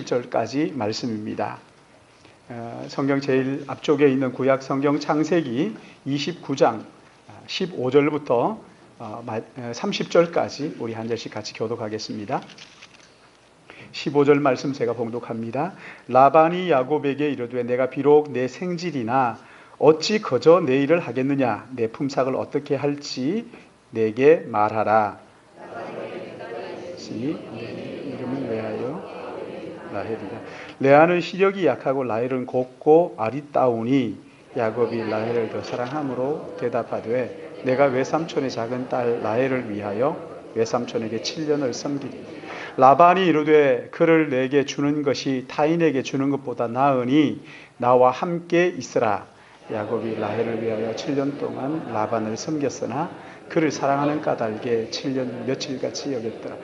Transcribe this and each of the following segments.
31절까지 말씀입니다. 성경 제일 앞쪽에 있는 구약 성경 창세기 29장 15절부터 30절까지 우리 한 절씩 같이 교독하겠습니다. 15절 말씀 제가 봉독합니다. 라반이 야곱에게 이르되 내가 비록 내 생질이나 어찌 거저 내 일을 하겠느냐, 내 품삯을 어떻게 할지 내게 말하라. 내 이름은 레아요 라헬이라. 레아는 시력이 약하고 라헬은 곱고 아리따우니 야곱이 라헬을 더 사랑함으로 대답하되 내가 외삼촌의 작은 딸 라헬을 위하여 외삼촌에게 7년을 섬기리. 라반이 이르되 그를 내게 주는 것이 타인에게 주는 것보다 나으니 나와 함께 있으라. 야곱이 라헬을 위하여 7년 동안 라반을 섬겼으나 그를 사랑하는 까닭에 7년 며칠같이 여겼더라.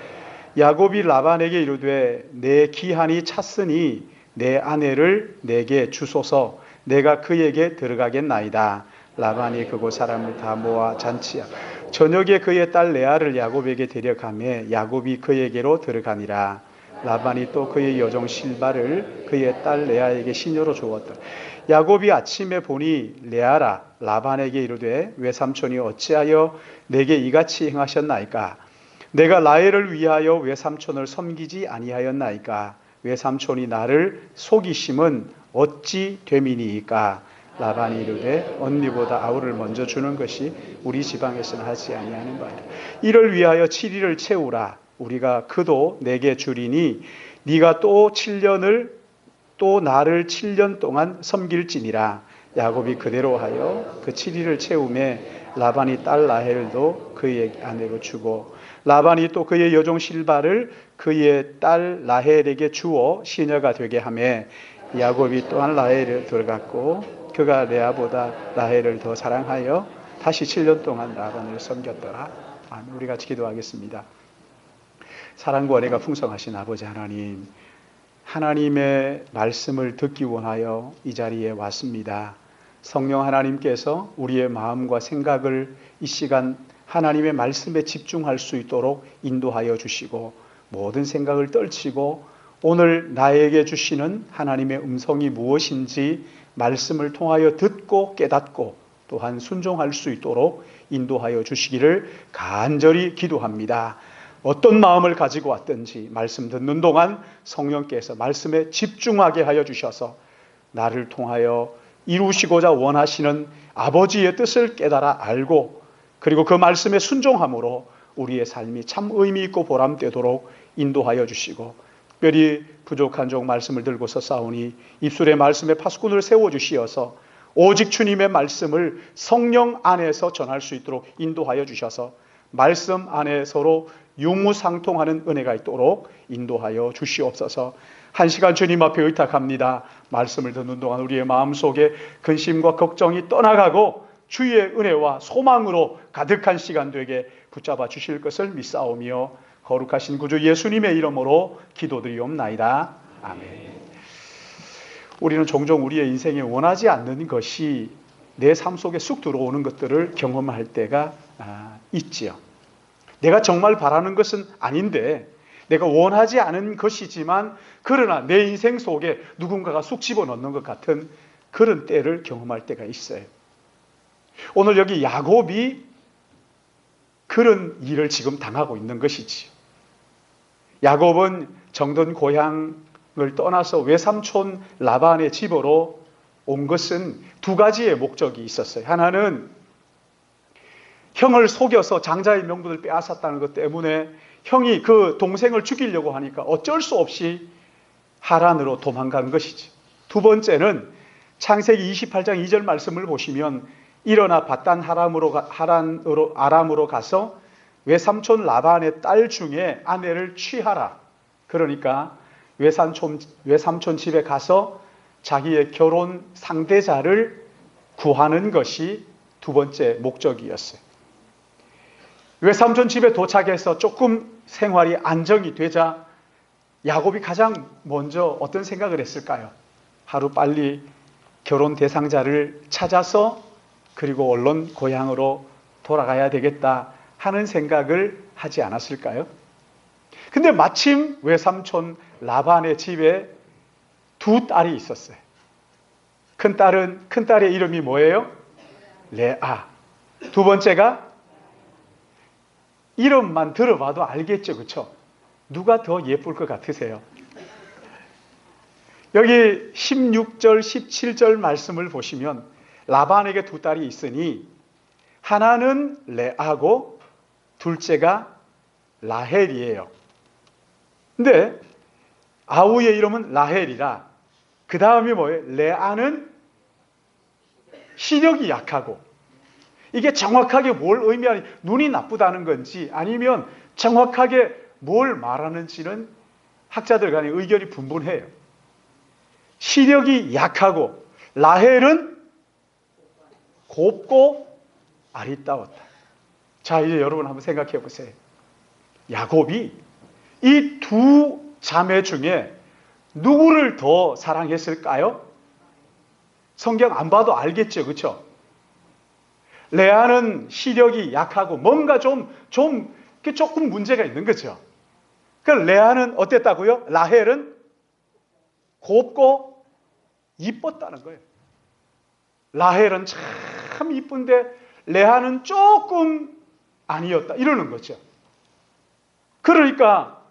야곱이 라반에게 이르되 내 기한이 찼으니 내 아내를 내게 주소서. 내가 그에게 들어가겠나이다. 라반이 그곳 사람을 다 모아 잔치하고 저녁에 그의 딸 레아를 야곱에게 데려가매 야곱이 그에게로 들어가니라. 라반이 또 그의 여종 실바를 그의 딸 레아에게 시녀로 주었더라. 야곱이 아침에 보니 레아라 라반에게 이르되 외삼촌이 어찌하여 내게 이같이 행하셨나이까? 내가 라헬을 위하여 외삼촌을 섬기지 아니하였나이까? 외삼촌이 나를 속이심은 어찌 됨이니이까? 라반이 이르되 언니보다 아우를 먼저 주는 것이 우리 지방에서는 하지 아니하는 바이다. 이를 위하여 7일을 채우라. 우리가 그도 내게 주리니 네가 또 7년을 또 나를 7년 동안 섬길지니라. 야곱이 그대로 하여 그 7일을 채우매 라반이 딸 라헬도 그의 아내로 주고 라반이 또 그의 여종 실바를 그의 딸 라헬에게 주어 시녀가 되게 하매 야곱이 또한 라헬을 들어갔고 그가 레아보다 라헬을 더 사랑하여 다시 7년 동안 라반을 섬겼더라. 아멘. 우리 같이 기도하겠습니다. 사랑과 은혜가 풍성하신 아버지 하나님, 하나님의 말씀을 듣기 원하여 이 자리에 왔습니다. 성령 하나님께서 우리의 마음과 생각을 이 시간 하나님의 말씀에 집중할 수 있도록 인도하여 주시고 모든 생각을 떨치고 오늘 나에게 주시는 하나님의 음성이 무엇인지 말씀을 통하여 듣고 깨닫고 또한 순종할 수 있도록 인도하여 주시기를 간절히 기도합니다. 어떤 마음을 가지고 왔든지 말씀 듣는 동안 성령께서 말씀에 집중하게 하여 주셔서 나를 통하여 이루시고자 원하시는 아버지의 뜻을 깨달아 알고 그리고 그 말씀에 순종함으로 우리의 삶이 참 의미 있고 보람되도록 인도하여 주시고 특별히 부족한 종 말씀을 들고서 싸우니 입술의 말씀에 파수꾼을 세워주시어서 오직 주님의 말씀을 성령 안에서 전할 수 있도록 인도하여 주셔서 말씀 안에 서로 유무상통하는 은혜가 있도록 인도하여 주시옵소서. 한 시간 주님 앞에 의탁합니다. 말씀을 듣는 동안 우리의 마음속에 근심과 걱정이 떠나가고 주의 은혜와 소망으로 가득한 시간 되게 붙잡아 주실 것을 믿사오며 거룩하신 구주 예수님의 이름으로 기도드리옵나이다. 아멘. 우리는 종종 우리의 인생에 원하지 않는 것이 내 삶 속에 쑥 들어오는 것들을 경험할 때가 있지요. 내가 정말 바라는 것은 아닌데 내가 원하지 않은 것이지만 그러나 내 인생 속에 누군가가 쑥 집어넣는 것 같은 그런 때를 경험할 때가 있어요. 오늘 여기 야곱이 그런 일을 지금 당하고 있는 것이지. 야곱은 정든 고향을 떠나서 외삼촌 라반의 집으로 온 것은 두 가지의 목적이 있었어요. 하나는 형을 속여서 장자의 명분을 빼앗았다는 것 때문에 형이 그 동생을 죽이려고 하니까 어쩔 수 없이 하란으로 도망간 것이지. 두 번째는 창세기 28장 2절 말씀을 보시면 일어나 밧단 아람으로 가서 외삼촌 라반의 딸 중에 아내를 취하라. 그러니까 외삼촌 집에 가서 자기의 결혼 상대자를 구하는 것이 두 번째 목적이었어요. 외삼촌 집에 도착해서 조금 생활이 안정이 되자 야곱이 가장 먼저 어떤 생각을 했을까요? 하루 빨리 결혼 대상자를 찾아서 그리고 얼른 고향으로 돌아가야 되겠다 하는 생각을 하지 않았을까요? 근데 마침 외삼촌 라반의 집에 두 딸이 있었어요. 큰 딸의 이름이 뭐예요? 레아. 두 번째가 이름만 들어봐도 알겠죠, 그렇죠? 누가 더 예쁠 것 같으세요? 여기 16절, 17절 말씀을 보시면 라반에게 두 딸이 있으니 하나는 레아고 둘째가 라헬이에요. 근데 아우의 이름은 라헬이라 그 다음이 뭐예요? 레아는 시력이 약하고, 이게 정확하게 뭘 의미하니, 눈이 나쁘다는 건지 아니면 정확하게 뭘 말하는지는 학자들 간에 의견이 분분해요. 시력이 약하고 라헬은 곱고 아리따웠다. 자, 이제 여러분 한번 생각해 보세요. 야곱이 이 두 자매 중에 누구를 더 사랑했을까요? 성경 안 봐도 알겠죠, 그렇죠? 레아는 시력이 약하고 뭔가 조금 문제가 있는 거죠. 그 레아는 어땠다고요? 라헬은 곱고 이뻤다는 거예요. 라헬은 참 이쁜데 레아는 조금 아니었다, 이러는 거죠. 그러니까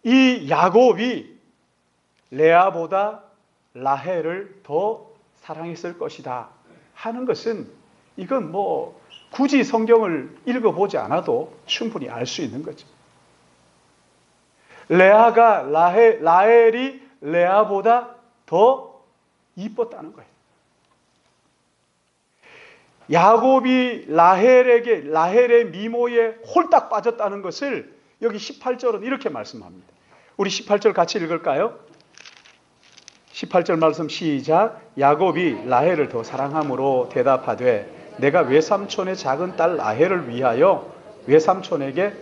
이 야곱이 레아보다 라헬을 더 사랑했을 것이다 하는 것은, 이건 뭐 굳이 성경을 읽어보지 않아도 충분히 알 수 있는 거죠. 라헬이 레아보다 더 이뻤다는 거예요. 야곱이 라헬의 미모에 홀딱 빠졌다는 것을 여기 18절은 이렇게 말씀합니다. 우리 18절 같이 읽을까요? 18절 말씀 시작. 야곱이 라헬을 더 사랑함으로 대답하되 내가 외삼촌의 작은 딸 라헬을 위하여 외삼촌에게,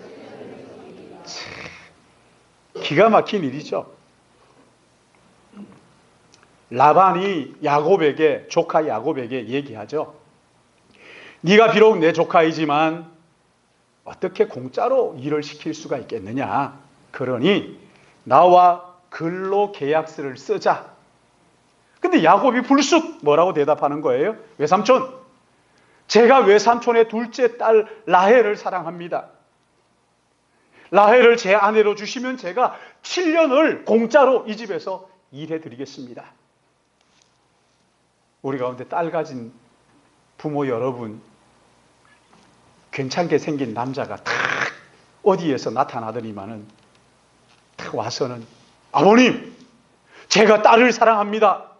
기가 막힌 일이죠. 라반이 조카 야곱에게 얘기하죠. 네가 비록 내 조카이지만 어떻게 공짜로 일을 시킬 수가 있겠느냐. 그러니 나와 근로 계약서를 쓰자. 근데 야곱이 불쑥 뭐라고 대답하는 거예요? 외삼촌, 제가 외삼촌의 둘째 딸 라헬을 사랑합니다. 라헬을 제 아내로 주시면 제가 7년을 공짜로 이 집에서 일해 드리겠습니다. 우리 가운데 딸 가진 부모 여러분, 괜찮게 생긴 남자가 탁 어디에서 나타나더니만은 탁 와서는, 아버님, 제가 딸을 사랑합니다.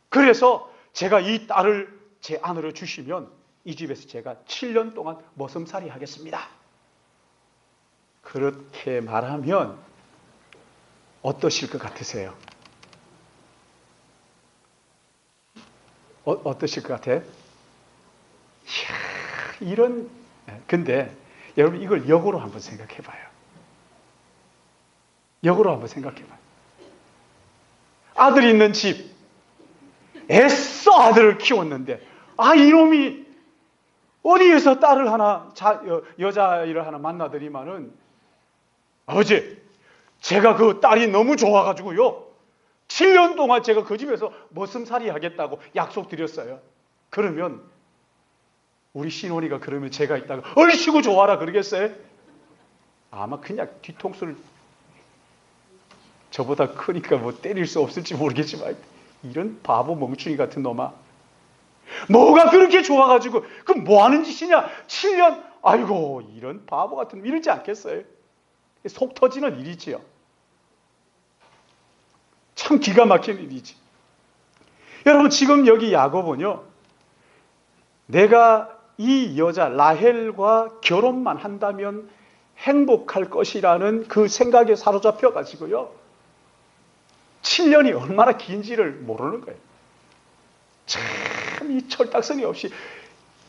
그래서 제가 이 딸을 제 아내로 주시면 이 집에서 제가 7년 동안 머슴살이 하겠습니다. 그렇게 말하면 어떠실 것 같으세요? 어떠실 것 같아요? 근데 여러분, 이걸 역으로 한번 생각해 봐요. 역으로 한번 생각해 봐요. 아들 있는 집, 애써 아들을 키웠는데, 이놈이 어디에서 딸을 하나, 여자아이를 하나 만나더니만은, 아버지, 제가 그 딸이 너무 좋아가지고요, 7년 동안 제가 그 집에서 머슴살이 하겠다고 약속드렸어요. 그러면 우리 신혼이가 그러면 제가 있다가 얼씨구 좋아라 그러겠어요? 아마 그냥 뒤통수를, 저보다 크니까 뭐 때릴 수 없을지 모르겠지만, 이런 바보 멍충이 같은 놈아, 뭐가 그렇게 좋아가지고 그 뭐 하는 짓이냐, 7년, 아이고 이런 바보 같은 놈, 이러지 않겠어요? 속 터지는 일이지요. 참 기가 막힌 일이지. 여러분, 지금 여기 야곱은요, 내가 이 여자 라헬과 결혼만 한다면 행복할 것이라는 그 생각에 사로잡혀 가지고요, 7년이 얼마나 긴지를 모르는 거예요. 참 이 철딱서니 없이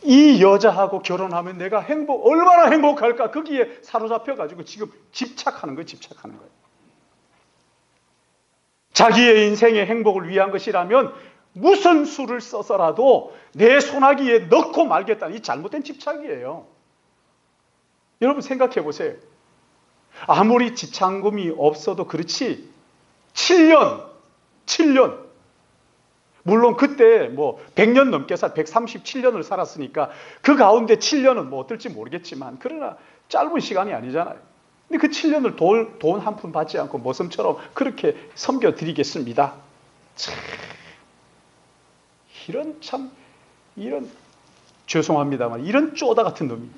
이 여자하고 결혼하면 내가 얼마나 행복할까, 거기에 사로잡혀 가지고 지금 집착하는 거예요. 자기의 인생의 행복을 위한 것이라면 무슨 수를 써서라도 내 손아귀에 넣고 말겠다는 이 잘못된 집착이에요. 여러분 생각해 보세요. 아무리 지참금이 없어도 그렇지, 7년, 7년. 물론 그때 뭐 100년 넘게 137년을 살았으니까 그 가운데 7년은 뭐 어떨지 모르겠지만 그러나 짧은 시간이 아니잖아요. 근데 그 7년을 돈 한 푼 받지 않고 모সম처럼 그렇게 섬겨드리겠습니다. 참, 이런 죄송합니다만 이런 쪼다 같은 놈이.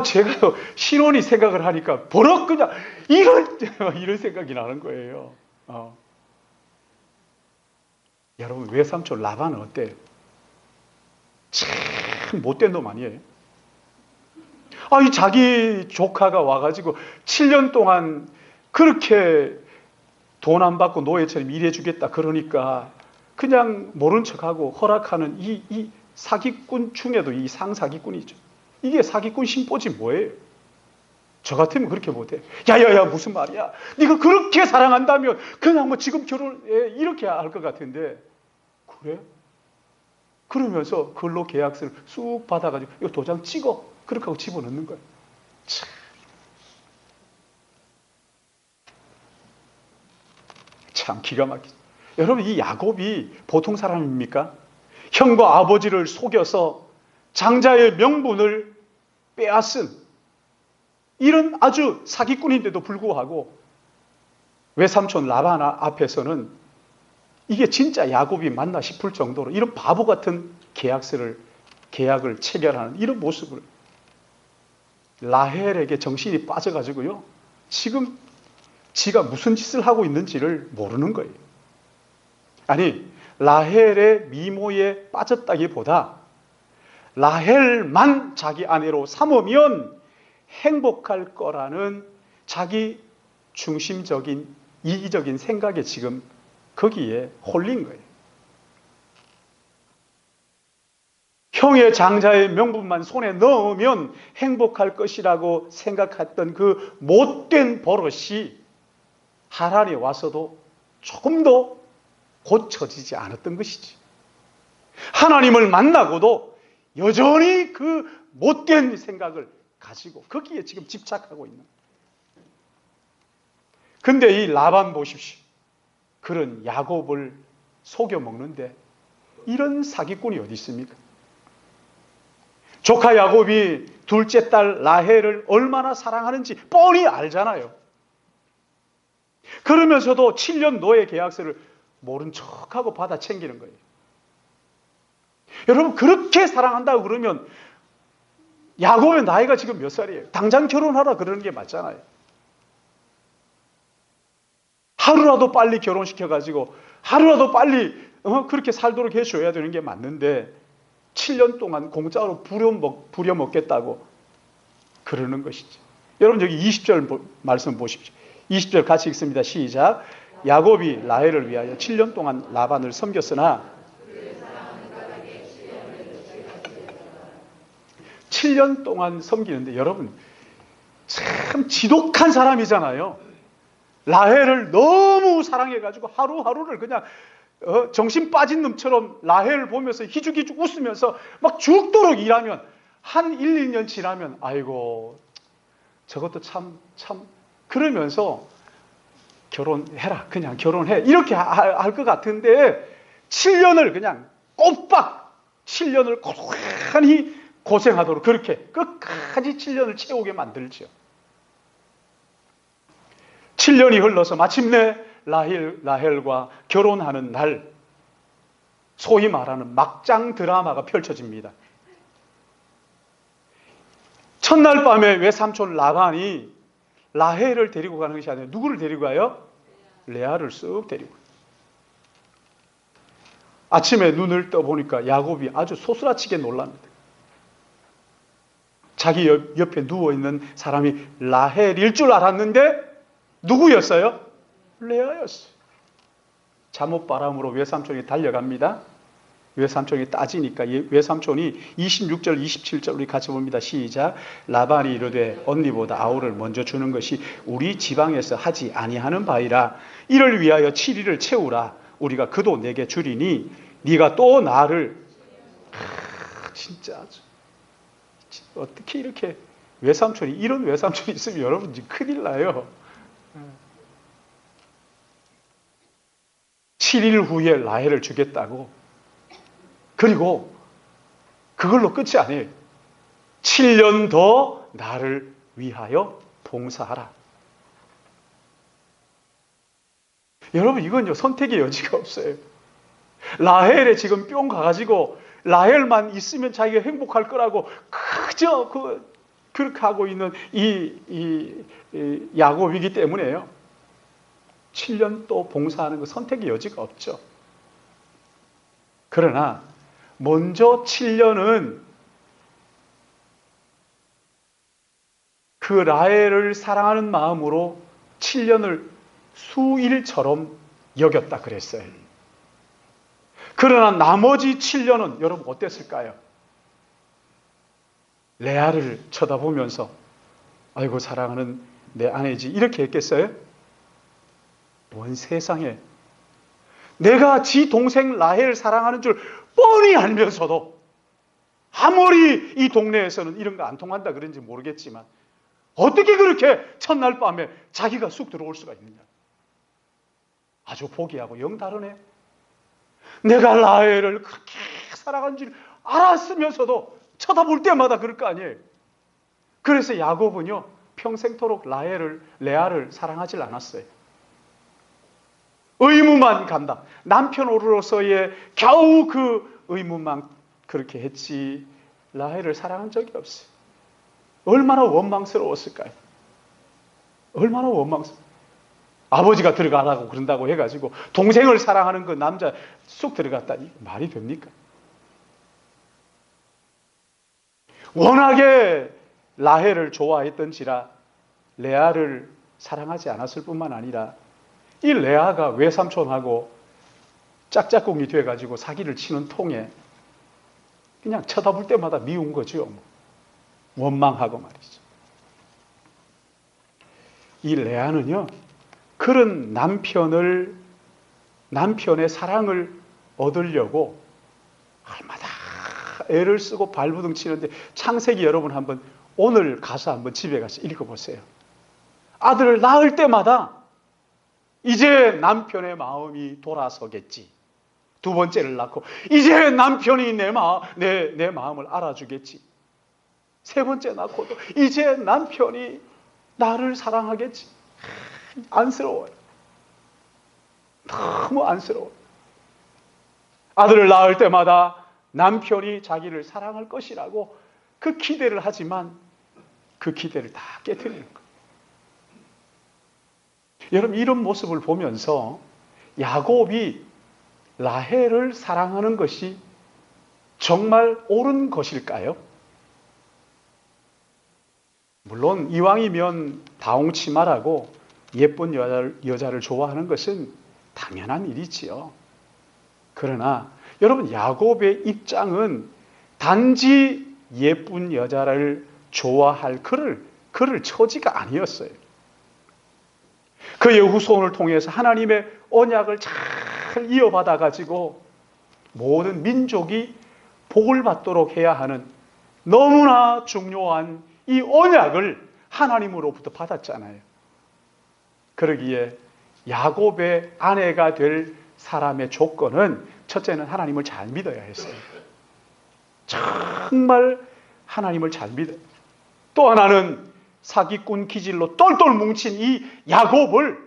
제가 신혼이 생각을 하니까 버럭 그냥 이런 생각이 나는 거예요. 여러분 외삼촌 라반은 어때요? 참 못된 놈 아니에요? 이 자기 조카가 와가지고 7년 동안 그렇게 돈 안 받고 노예처럼 일해주겠다 그러니까 그냥 모른 척하고 허락하는 이 사기꾼 중에도 이 상사기꾼이죠. 이게 사기꾼 심보지 뭐예요? 저 같으면 그렇게 못해. 야야야 무슨 말이야? 네가 그렇게 사랑한다면 그냥 뭐 지금 결혼해 이렇게 할 것 같은데 그래? 그러면서 근로 계약서를 쑥 받아가지고 이거 도장 찍어 그렇게 하고 집어넣는 거예요. 참 기가 막히죠. 여러분 이 야곱이 보통 사람입니까? 형과 아버지를 속여서 장자의 명분을 빼앗은 이런 아주 사기꾼인데도 불구하고 외삼촌 라반 앞에서는 이게 진짜 야곱이 맞나 싶을 정도로 이런 바보 같은 계약을 체결하는 이런 모습을 라헬에게 정신이 빠져가지고요. 지금 지가 무슨 짓을 하고 있는지를 모르는 거예요. 아니 라헬의 미모에 빠졌다기보다 라헬만 자기 아내로 삼으면 행복할 거라는 자기 중심적인 이기적인 생각에 지금 거기에 홀린 거예요. 형의 장자의 명분만 손에 넣으면 행복할 것이라고 생각했던 그 못된 버릇이 하란에 와서도 조금도 고쳐지지 않았던 것이지. 하나님을 만나고도 여전히 그 못된 생각을 가지고 거기에 지금 집착하고 있는. 근데 이 라반 보십시오. 그런 야곱을 속여 먹는데 이런 사기꾼이 어디 있습니까? 조카 야곱이 둘째 딸 라헬을 얼마나 사랑하는지 뻔히 알잖아요. 그러면서도 7년 노예 계약서를 모른 척하고 받아 챙기는 거예요. 여러분 그렇게 사랑한다고 그러면 야곱의 나이가 지금 몇 살이에요? 당장 결혼하라 그러는 게 맞잖아요. 하루라도 빨리 결혼시켜가지고 하루라도 빨리 그렇게 살도록 해줘야 되는 게 맞는데 7년 동안 공짜로 부려먹겠다고 그러는 것이죠. 여러분 여기 20절 말씀 보십시오. 20절 같이 읽습니다. 시작. 야곱이 라헬을 위하여 7년 동안 라반을 섬겼으나 7년 동안 섬기는데 여러분 참 지독한 사람이잖아요. 라헬을 너무 사랑해가지고 하루하루를 그냥 정신 빠진 놈처럼 라헬을 보면서 희죽희죽 웃으면서 막 죽도록 일하면 한 1, 2년 지나면 아이고 저것도 참 그러면서 결혼해라 그냥 결혼해 이렇게 할 것 같은데 7년을 그냥 꼬박 7년을 고스란히 고생하도록 그렇게 끝까지 7년을 채우게 만들죠. 7년이 흘러서 마침내 라헬과 결혼하는 날 소위 말하는 막장 드라마가 펼쳐집니다. 첫날 밤에 외삼촌 라반이 라헬을 데리고 가는 것이 아니라 누구를 데리고 가요? 레아를 쓱 데리고 가요. 아침에 눈을 떠보니까 야곱이 아주 소스라치게 놀랍니다. 자기 옆에 누워있는 사람이 라헬일 줄 알았는데 누구였어요? 레아였어요. 잠옷바람으로 외삼촌이 달려갑니다. 외삼촌이 따지니까 외삼촌이 26절 27절 우리 같이 봅니다. 시작. 라반이 이르되 언니보다 아우를 먼저 주는 것이 우리 지방에서 하지 아니하는 바이라. 이를 위하여 7일을 채우라. 우리가 그도 내게 주리니 네가 또 나를 진짜 어떻게 이렇게 외삼촌이 이런 외삼촌이 있으면 여러분 큰일 나요. 7일 후에 라헬을 주겠다고. 그리고 그걸로 끝이 아니에요. 7년 더 나를 위하여 봉사하라. 여러분, 이건요, 선택의 여지가 없어요. 라헬에 지금 뿅 가가지고 라헬만 있으면 자기가 행복할 거라고 그저 그렇게 하고 있는 이 야곱이기 때문에요. 7년 또 봉사하는 거 선택의 여지가 없죠. 그러나 먼저 7년은 그 라헬을 사랑하는 마음으로 7년을 수일처럼 여겼다 그랬어요. 그러나 나머지 7년은 여러분 어땠을까요? 레아를 쳐다보면서 아이고 사랑하는 내 아내지 이렇게 했겠어요? 온 세상에 내가 지 동생 라헬 사랑하는 줄 뻔히 알면서도 아무리 이 동네에서는 이런 거 안 통한다 그런지 모르겠지만 어떻게 그렇게 첫날 밤에 자기가 쑥 들어올 수가 있느냐. 아주 포기하고 영 다르네. 내가 라헬을 그렇게 사랑한 줄 알았으면서도 쳐다볼 때마다 그럴 거 아니에요. 그래서 야곱은요 평생토록 레아를 사랑하지 않았어요. 의무만 감당. 남편으로서의 겨우 그 의무만 그렇게 했지 라헬을 사랑한 적이 없어요. 얼마나 원망스러웠을까요? 얼마나 원망스러워. 아버지가 들어가라고 그런다고 해가지고 동생을 사랑하는 그 남자 쑥 들어갔다니 말이 됩니까? 워낙에 라헬을 좋아했던지라 레아를 사랑하지 않았을 뿐만 아니라 이 레아가 외삼촌하고 짝짝꿍이 돼가지고 사기를 치는 통에 그냥 쳐다볼 때마다 미운 거죠. 원망하고 말이죠. 이 레아는요 그런 남편의 사랑을 얻으려고 얼마나 애를 쓰고 발부둥 치는데 창세기 여러분 한번 오늘 가서 한번 집에 가서 읽어보세요. 아들을 낳을 때마다 이제 남편의 마음이 돌아서겠지. 두 번째를 낳고 이제 남편이 내 마음을 알아주겠지. 세 번째 낳고도 이제 남편이 나를 사랑하겠지. 안쓰러워요. 너무 안쓰러워요. 아들을 낳을 때마다 남편이 자기를 사랑할 것이라고 그 기대를 하지만 그 기대를 다 깨트리는 거예요. 여러분 이런 모습을 보면서 야곱이 라헬을 사랑하는 것이 정말 옳은 것일까요? 물론 이왕이면 다홍치마라고 예쁜 여자를 좋아하는 것은 당연한 일이지요. 그러나 여러분 야곱의 입장은 단지 예쁜 여자를 좋아할 그를 처지가 아니었어요. 그의 후손을 통해서 하나님의 언약을 잘 이어받아 가지고 모든 민족이 복을 받도록 해야 하는 너무나 중요한 이 언약을 하나님으로부터 받았잖아요. 그러기에 야곱의 아내가 될 사람의 조건은 첫째는 하나님을 잘 믿어야 했어요. 정말 하나님을 잘 믿어요. 또 하나는 사기꾼 기질로 똘똘 뭉친 이 야곱을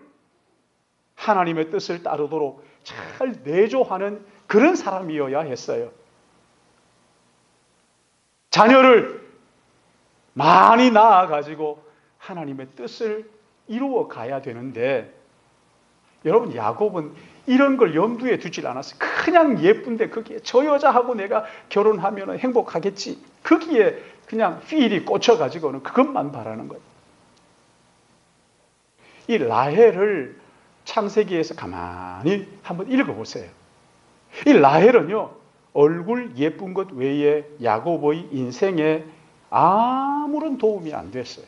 하나님의 뜻을 따르도록 잘 내조하는 그런 사람이어야 했어요. 자녀를 많이 낳아가지고 하나님의 뜻을 이루어 가야 되는데 여러분 야곱은 이런 걸 염두에 두질 않았어요. 그냥 예쁜데 거기에 저 여자하고 내가 결혼하면 행복하겠지. 거기에 그냥 필이 꽂혀가지고는 그것만 바라는 거예요. 이 라헬을 창세기에서 가만히 한번 읽어보세요. 이 라헬은요 얼굴 예쁜 것 외에 야곱의 인생에 아무런 도움이 안 됐어요.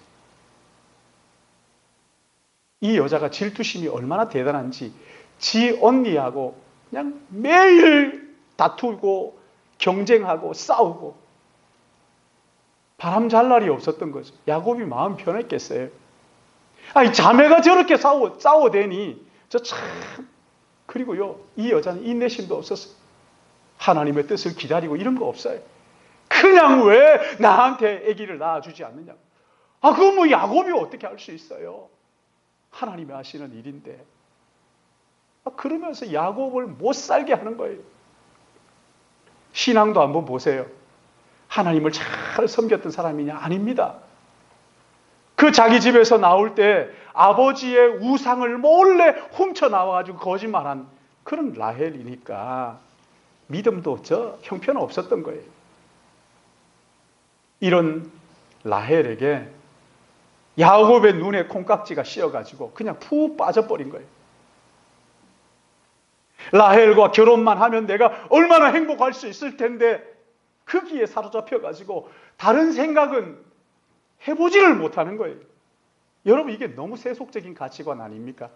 이 여자가 질투심이 얼마나 대단한지 지 언니하고 그냥 매일 다투고 경쟁하고 싸우고 바람 잘 날이 없었던 거죠. 야곱이 마음 편했겠어요. 아니 자매가 저렇게 싸워대니 저 참. 그리고요, 이 여자는 인내심도 없었어요. 하나님의 뜻을 기다리고 이런 거 없어요. 그냥 왜 나한테 아기를 낳아주지 않느냐. 그건 뭐 야곱이 어떻게 할 수 있어요. 하나님이 하시는 일인데. 그러면서 야곱을 못 살게 하는 거예요. 신앙도 한번 보세요. 하나님을 잘 섬겼던 사람이냐? 아닙니다. 그 자기 집에서 나올 때 아버지의 우상을 몰래 훔쳐 나와가지고 거짓말한 그런 라헬이니까 믿음도 형편 없었던 거예요. 이런 라헬에게 야곱의 눈에 콩깍지가 씌어가지고 그냥 푹 빠져버린 거예요. 라헬과 결혼만 하면 내가 얼마나 행복할 수 있을 텐데 거기에 사로잡혀가지고 다른 생각은 해보지를 못하는 거예요. 여러분, 이게 너무 세속적인 가치관 아닙니까?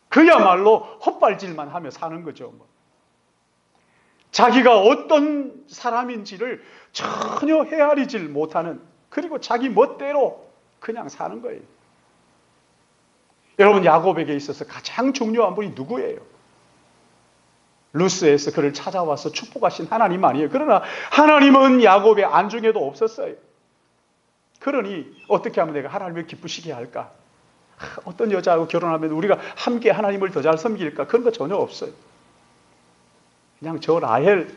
그야말로 헛발질만 하며 사는 거죠. 자기가 어떤 사람인지를 전혀 헤아리질 못하는, 그리고 자기 멋대로 그냥 사는 거예요. 여러분, 야곱에게 있어서 가장 중요한 분이 누구예요? 루스에서 그를 찾아와서 축복하신 하나님 아니에요. 그러나 하나님은 야곱의 안중에도 없었어요. 그러니 어떻게 하면 내가 하나님을 기쁘시게 할까? 어떤 여자하고 결혼하면 우리가 함께 하나님을 더 잘 섬길까? 그런 거 전혀 없어요. 그냥 저 라헬,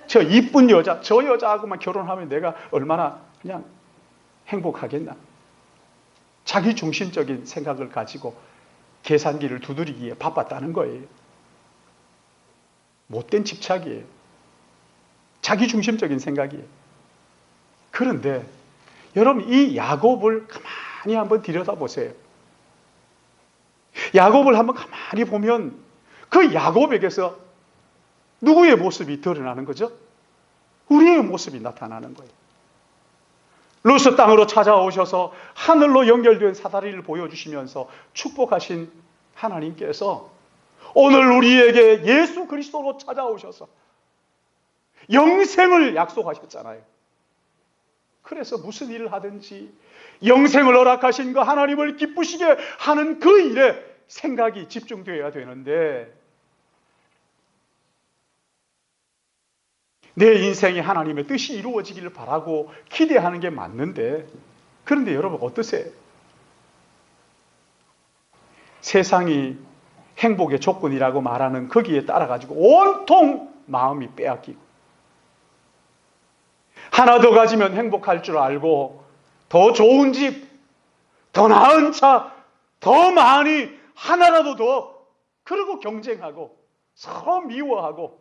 저 이쁜 여자, 저 여자하고만 결혼하면 내가 얼마나 그냥 행복하겠나? 자기 중심적인 생각을 가지고 계산기를 두드리기에 바빴다는 거예요. 못된 집착이에요. 자기 중심적인 생각이에요. 그런데 여러분, 이 야곱을 가만히 한번 들여다보세요. 야곱을 한번 가만히 보면 그 야곱에게서 누구의 모습이 드러나는 거죠? 우리의 모습이 나타나는 거예요. 루스 땅으로 찾아오셔서 하늘로 연결된 사다리를 보여주시면서 축복하신 하나님께서 오늘 우리에게 예수 그리스도로 찾아오셔서 영생을 약속하셨잖아요. 그래서 무슨 일을 하든지 영생을 허락하신 그 하나님을 기쁘시게 하는 그 일에 생각이 집중되어야 되는데, 내 인생이 하나님의 뜻이 이루어지기를 바라고 기대하는 게 맞는데, 그런데 여러분 어떠세요? 세상이 행복의 조건이라고 말하는 거기에 따라가지고 온통 마음이 빼앗기고, 하나 더 가지면 행복할 줄 알고 더 좋은 집, 더 나은 차, 더 많이, 하나라도 더, 그러고 경쟁하고 서로 미워하고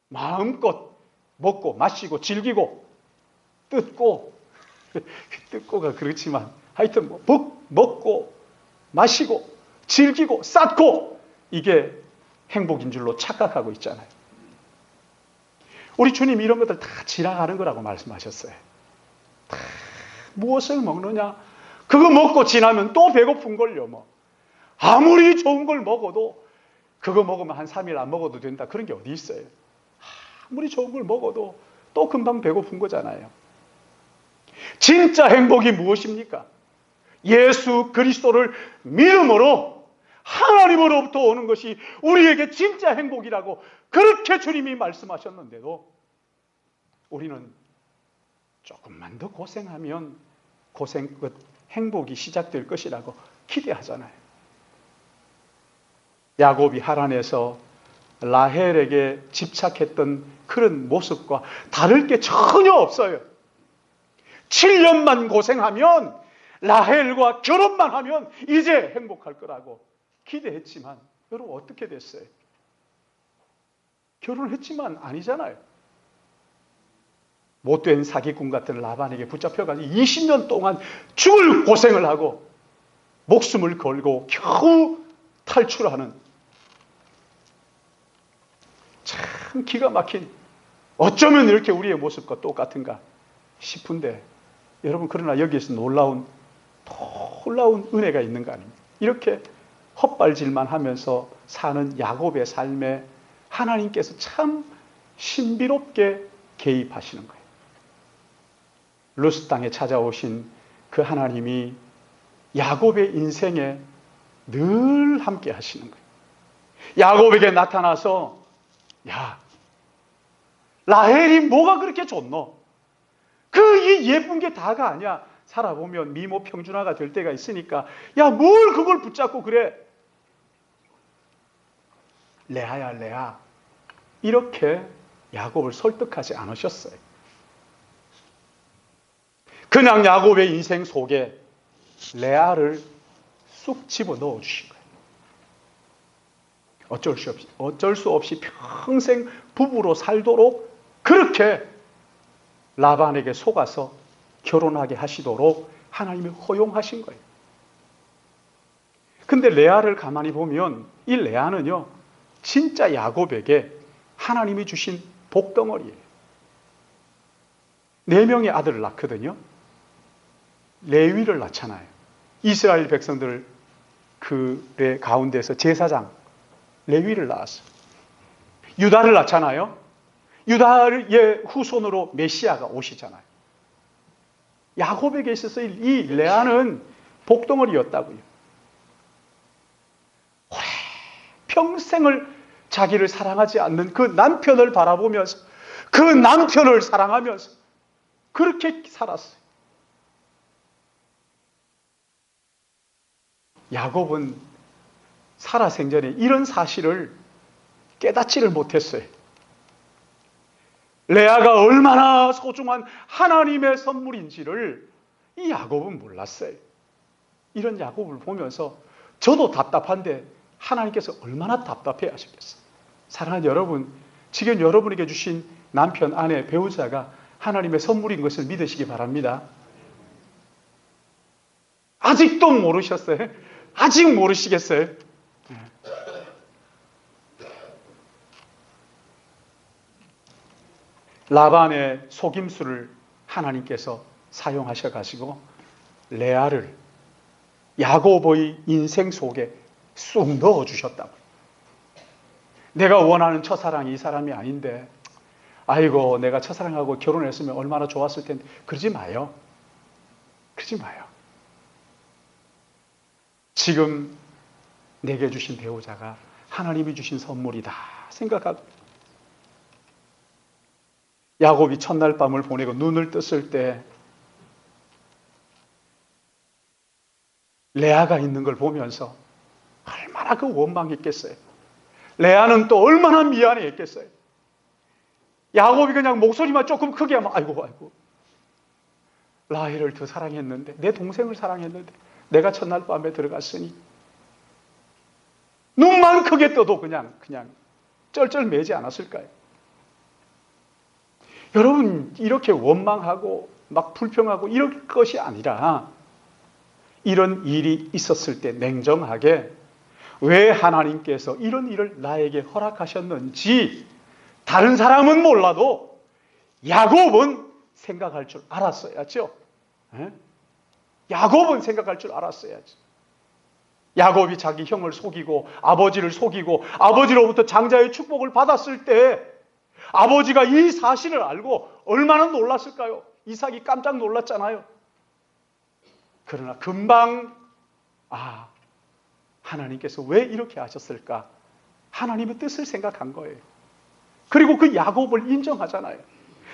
마음껏 먹고 마시고 즐기고 뜯고 뜯고가 그렇지만 하여튼 먹고 마시고 즐기고 쌓고, 이게 행복인 줄로 착각하고 있잖아요. 우리 주님이 이런 것들 다 지나가는 거라고 말씀하셨어요. 다 무엇을 먹느냐? 그거 먹고 지나면 또 배고픈걸요. 아무리 좋은 걸 먹어도 그거 먹으면 한 3일 안 먹어도 된다, 그런 게 어디 있어요. 아무리 좋은 걸 먹어도 또 금방 배고픈 거잖아요. 진짜 행복이 무엇입니까? 예수 그리스도를 믿음으로 하나님으로부터 오는 것이 우리에게 진짜 행복이라고 그렇게 주님이 말씀하셨는데도 우리는 조금만 더 고생하면 고생 끝 행복이 시작될 것이라고 기대하잖아요. 야곱이 하란에서 라헬에게 집착했던 그런 모습과 다를 게 전혀 없어요. 7년만 고생하면, 라헬과 결혼만 하면 이제 행복할 거라고 기대했지만, 여러분 어떻게 됐어요? 결혼을 했지만 아니잖아요. 못된 사기꾼 같은 라반에게 붙잡혀가지고 20년 동안 죽을 고생을 하고 목숨을 걸고 겨우 탈출하는, 참 기가 막힌, 어쩌면 이렇게 우리의 모습과 똑같은가 싶은데, 여러분 그러나 여기에서 놀라운 은혜가 있는 거 아닙니까? 이렇게 헛발질만 하면서 사는 야곱의 삶에 하나님께서 참 신비롭게 개입하시는 거예요. 루스 땅에 찾아오신 그 하나님이 야곱의 인생에 늘 함께 하시는 거예요. 야곱에게 나타나서 야, 라헬이 뭐가 그렇게 좋노? 이 예쁜 게 다가 아니야. 살아보면 미모 평준화가 될 때가 있으니까 야, 뭘 그걸 붙잡고 그래? 레아야, 레아. 이렇게 야곱을 설득하지 않으셨어요. 그냥 야곱의 인생 속에 레아를 쑥 집어넣어 주신 거예요. 어쩔 수 없이 평생 부부로 살도록 그렇게 라반에게 속아서 결혼하게 하시도록 하나님이 허용하신 거예요. 근데 레아를 가만히 보면 이 레아는요, 진짜 야곱에게 하나님이 주신 복덩어리예요. 4명의 아들을 낳거든요. 레위를 낳잖아요. 이스라엘 백성들 그 가운데서 제사장 레위를 낳았어요. 유다를 낳잖아요. 유다의 후손으로 메시아가 오시잖아요. 야곱에게 있어서 이 레아는 복덩어리였다고요. 평생을 자기를 사랑하지 않는 그 남편을 바라보면서 그 남편을 사랑하면서 그렇게 살았어요. 야곱은 살아생전에 이런 사실을 깨닫지를 못했어요. 레아가 얼마나 소중한 하나님의 선물인지를 이 야곱은 몰랐어요. 이런 야곱을 보면서 저도 답답한데 하나님께서 얼마나 답답해 하셨겠어요. 사랑하는 여러분, 지금 여러분에게 주신 남편, 아내, 배우자가 하나님의 선물인 것을 믿으시기 바랍니다. 아직도 모르셨어요? 아직 모르시겠어요? 라반의 속임수를 하나님께서 사용하셔가지고 레아를 야곱의 인생 속에 쑥 넣어주셨다고. 내가 원하는 첫사랑이 이 사람이 아닌데 아이고 내가 첫사랑하고 결혼했으면 얼마나 좋았을 텐데. 그러지 마요. 그러지 마요. 지금 내게 주신 배우자가 하나님이 주신 선물이다 생각하고 야곱이 첫날 밤을 보내고 눈을 떴을 때 레아가 있는 걸 보면서 얼마나 그 원망했겠어요. 레아는 또 얼마나 미안해했겠어요. 야곱이 그냥 목소리만 조금 크게 하면 아이고 라헬을 더 사랑했는데 내 동생을 사랑했는데 내가 첫날 밤에 들어갔으니 눈만 크게 떠도 그냥 쩔쩔매지 않았을까요? 여러분 이렇게 원망하고 막 불평하고 이럴 것이 아니라 이런 일이 있었을 때 냉정하게 왜 하나님께서 이런 일을 나에게 허락하셨는지 다른 사람은 몰라도 야곱은 생각할 줄 알았어야죠. 야곱은 생각할 줄 알았어야지. 야곱이 자기 형을 속이고 아버지를 속이고 아버지로부터 장자의 축복을 받았을 때 아버지가 이 사실을 알고 얼마나 놀랐을까요? 이삭이 깜짝 놀랐잖아요. 그러나 금방 하나님께서 왜 이렇게 하셨을까? 하나님의 뜻을 생각한 거예요. 그리고 그 야곱을 인정하잖아요.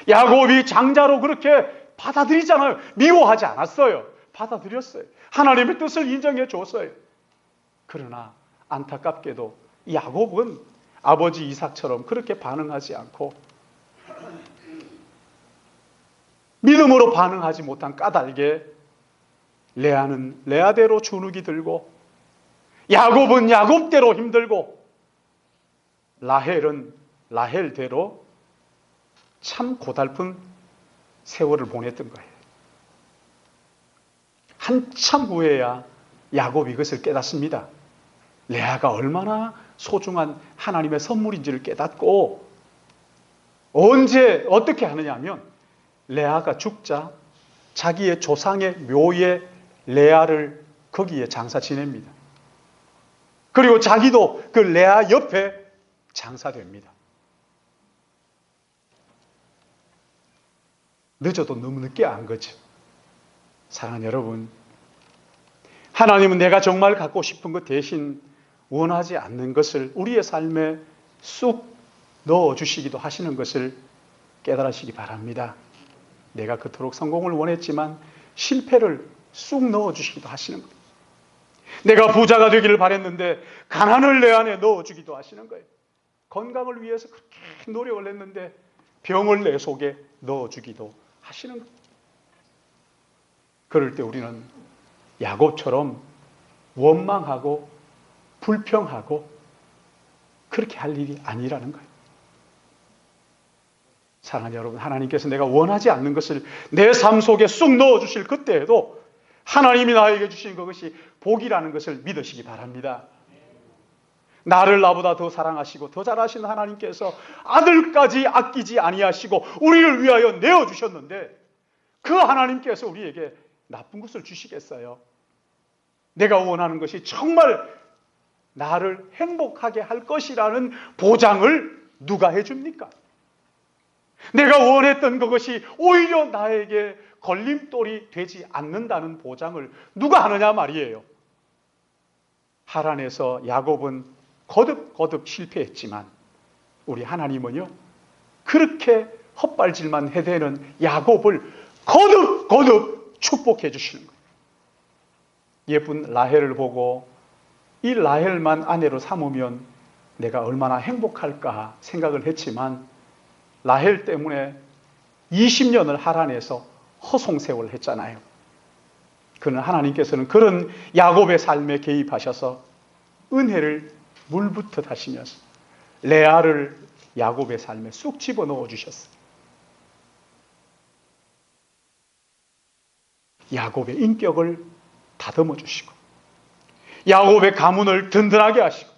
야곱이 장자로 그렇게 받아들이잖아요. 미워하지 않았어요. 받아들였어요. 하나님의 뜻을 인정해 줬어요. 그러나 안타깝게도 야곱은 아버지 이삭처럼 그렇게 반응하지 않고 믿음으로 반응하지 못한 까닭에 레아는 레아대로 주눅이 들고 야곱은 야곱대로 힘들고 라헬은 라헬대로 참 고달픈 세월을 보냈던 거예요. 한참 후에야 야곱이 이것을 깨닫습니다. 레아가 얼마나 소중한 하나님의 선물인지를 깨닫고 언제 어떻게 하느냐 하면 레아가 죽자 자기의 조상의 묘에 레아를 거기에 장사 지냅니다. 그리고 자기도 그 레아 옆에 장사됩니다. 늦어도 너무 늦게 안 거죠. 사랑하는 여러분, 하나님은 내가 정말 갖고 싶은 것 대신 원하지 않는 것을 우리의 삶에 쑥 넣어주시기도 하시는 것을 깨달으시기 바랍니다. 내가 그토록 성공을 원했지만 실패를 쑥 넣어주시기도 하시는 거예요. 내가 부자가 되기를 바랬는데 가난을 내 안에 넣어주기도 하시는 거예요. 건강을 위해서 그렇게 노력을 했는데 병을 내 속에 넣어주기도 하시는 거예요. 그럴 때 우리는 야곱처럼 원망하고 불평하고 그렇게 할 일이 아니라는 거예요. 사랑하는 여러분, 하나님께서 내가 원하지 않는 것을 내 삶 속에 쑥 넣어주실 그때에도 하나님이 나에게 주신 그것이 복이라는 것을 믿으시기 바랍니다. 나를 나보다 더 사랑하시고 더 잘하시는 하나님께서 아들까지 아끼지 아니하시고 우리를 위하여 내어주셨는데 그 하나님께서 우리에게 나쁜 것을 주시겠어요? 내가 원하는 것이 정말 나를 행복하게 할 것이라는 보장을 누가 해줍니까? 내가 원했던 그것이 오히려 나에게 걸림돌이 되지 않는다는 보장을 누가 하느냐 말이에요. 하란에서 야곱은 거듭 실패했지만 우리 하나님은요, 그렇게 헛발질만 해대는 야곱을 거듭 축복해 주시는 거예요. 예쁜 라헬을 보고 이 라헬만 아내로 삼으면 내가 얼마나 행복할까 생각을 했지만 라헬 때문에 20년을 하란에서 허송세월 했잖아요. 그러나 하나님께서는 그런 야곱의 삶에 개입하셔서 은혜를 물붓듯 하시면서 레아를 야곱의 삶에 쑥 집어넣어 주셨어요. 야곱의 인격을 다듬어 주시고 야곱의 가문을 든든하게 하시고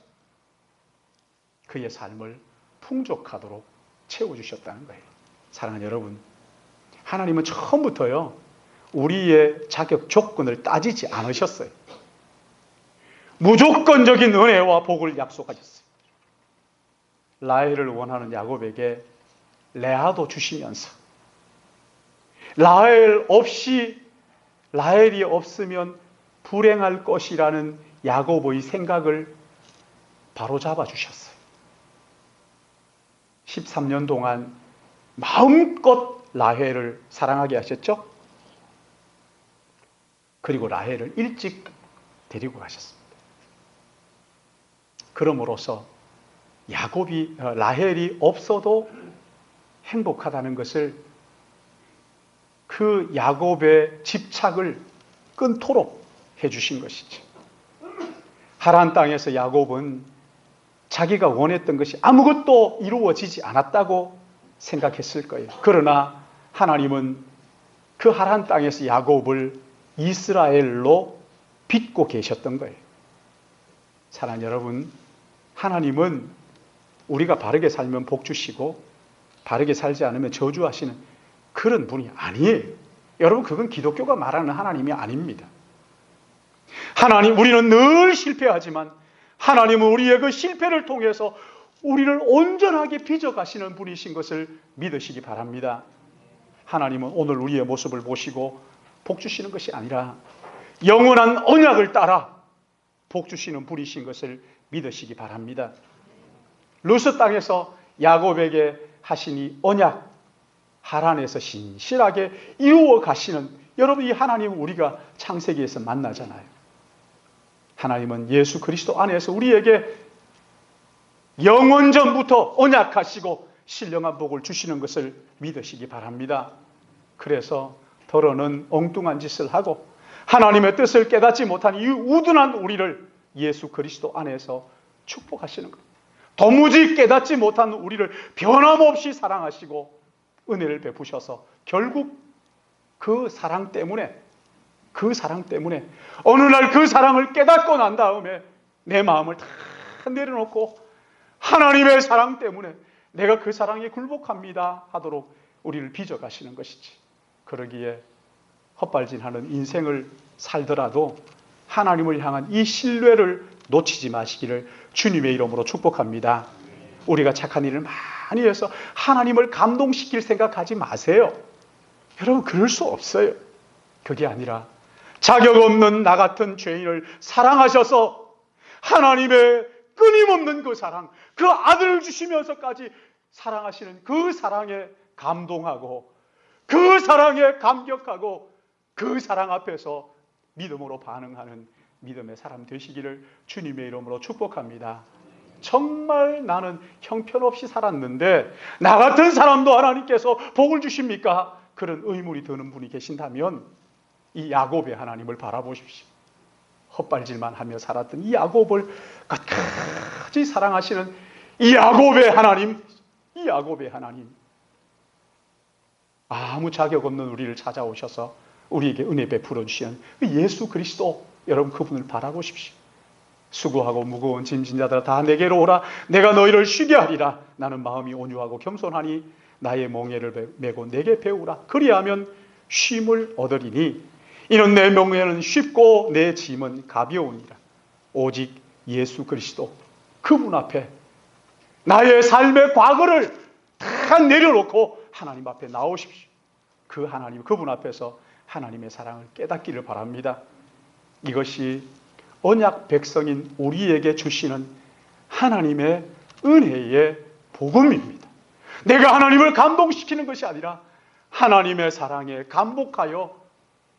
그의 삶을 풍족하도록 채워주셨다는 거예요. 사랑하는 여러분, 하나님은 처음부터요 우리의 자격 조건을 따지지 않으셨어요. 무조건적인 은혜와 복을 약속하셨어요. 라헬을 원하는 야곱에게 레아도 주시면서 라헬이 없으면 불행할 것이라는 야곱의 생각을 바로잡아 주셨어요. 13년 동안 마음껏 라헬을 사랑하게 하셨죠? 그리고 라헬을 일찍 데리고 가셨습니다. 그럼으로써 라헬이 없어도 행복하다는 것을 그 야곱의 집착을 끊도록 해주신 것이죠. 하란 땅에서 야곱은 자기가 원했던 것이 아무것도 이루어지지 않았다고 생각했을 거예요. 그러나 하나님은 그 하란 땅에서 야곱을 이스라엘로 빚고 계셨던 거예요. 사랑하는 여러분, 하나님은 우리가 바르게 살면 복 주시고 바르게 살지 않으면 저주하시는 그런 분이 아니에요. 여러분, 그건 기독교가 말하는 하나님이 아닙니다. 우리는 늘 실패하지만 하나님은 우리의 그 실패를 통해서 우리를 온전하게 빚어가시는 분이신 것을 믿으시기 바랍니다. 하나님은 오늘 우리의 모습을 보시고 복 주시는 것이 아니라 영원한 언약을 따라 복 주시는 분이신 것을 믿으시기 바랍니다. 루스 땅에서 야곱에게 하신 이 언약, 하란에서 신실하게 이루어 가시는 여러분, 이 하나님은 우리가 창세기에서 만나잖아요. 하나님은 예수 그리스도 안에서 우리에게 영원전부터 언약하시고 신령한 복을 주시는 것을 믿으시기 바랍니다. 그래서 더러는 엉뚱한 짓을 하고 하나님의 뜻을 깨닫지 못한 이 우둔한 우리를 예수 그리스도 안에서 축복하시는 것. 도무지 깨닫지 못한 우리를 변함없이 사랑하시고 은혜를 베푸셔서 결국 그 사랑 때문에 어느 날 그 사랑을 깨닫고 난 다음에 내 마음을 다 내려놓고 하나님의 사랑 때문에 내가 그 사랑에 굴복합니다 하도록 우리를 빚어가시는 것이지. 그러기에 헛발질하는 인생을 살더라도 하나님을 향한 이 신뢰를 놓치지 마시기를 주님의 이름으로 축복합니다. 우리가 착한 일을 많이 해서 하나님을 감동시킬 생각하지 마세요. 여러분, 그럴 수 없어요. 그게 아니라 자격 없는 나 같은 죄인을 사랑하셔서 하나님의 끊임없는 그 사랑, 그 아들을 주시면서까지 사랑하시는 그 사랑에 감동하고 그 사랑에 감격하고 그 사랑 앞에서 믿음으로 반응하는 믿음의 사람 되시기를 주님의 이름으로 축복합니다. 정말 나는 형편없이 살았는데 나 같은 사람도 하나님께서 복을 주십니까? 그런 의문이 드는 분이 계신다면 이 야곱의 하나님을 바라보십시오. 헛발질만 하며 살았던 이 야곱을 끝까지 사랑하시는 이 야곱의 하나님, 이 야곱의 하나님, 아무 자격 없는 우리를 찾아오셔서 우리에게 은혜 베풀어 주시는 예수 그리스도, 여러분 그분을 바라보십시오. 수고하고 무거운 짐진 자들아 다 내게로 오라. 내가 너희를 쉬게 하리라. 나는 마음이 온유하고 겸손하니 나의 멍에를 메고 내게 배우라. 그리하면 쉼을 얻으리니 이는 내 멍에는 쉽고 내 짐은 가벼우니라. 오직 예수 그리스도, 그분 앞에 나의 삶의 과거를 다 내려놓고 하나님 앞에 나오십시오. 그 하나님, 그분 앞에서 하나님의 사랑을 깨닫기를 바랍니다. 이것이 언약 백성인 우리에게 주시는 하나님의 은혜의 복음입니다. 내가 하나님을 감동시키는 것이 아니라 하나님의 사랑에 감복하여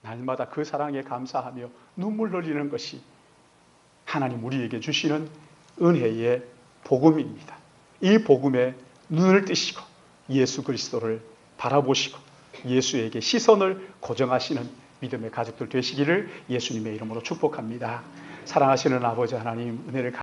날마다 그 사랑에 감사하며 눈물 흘리는 것이 하나님 우리에게 주시는 은혜의 복음입니다. 이 복음에 눈을 뜨시고 예수 그리스도를 바라보시고 예수에게 시선을 고정하시는 믿음의 가족들 되시기를 예수님의 이름으로 축복합니다. 사랑하시는 아버지 하나님, 은혜를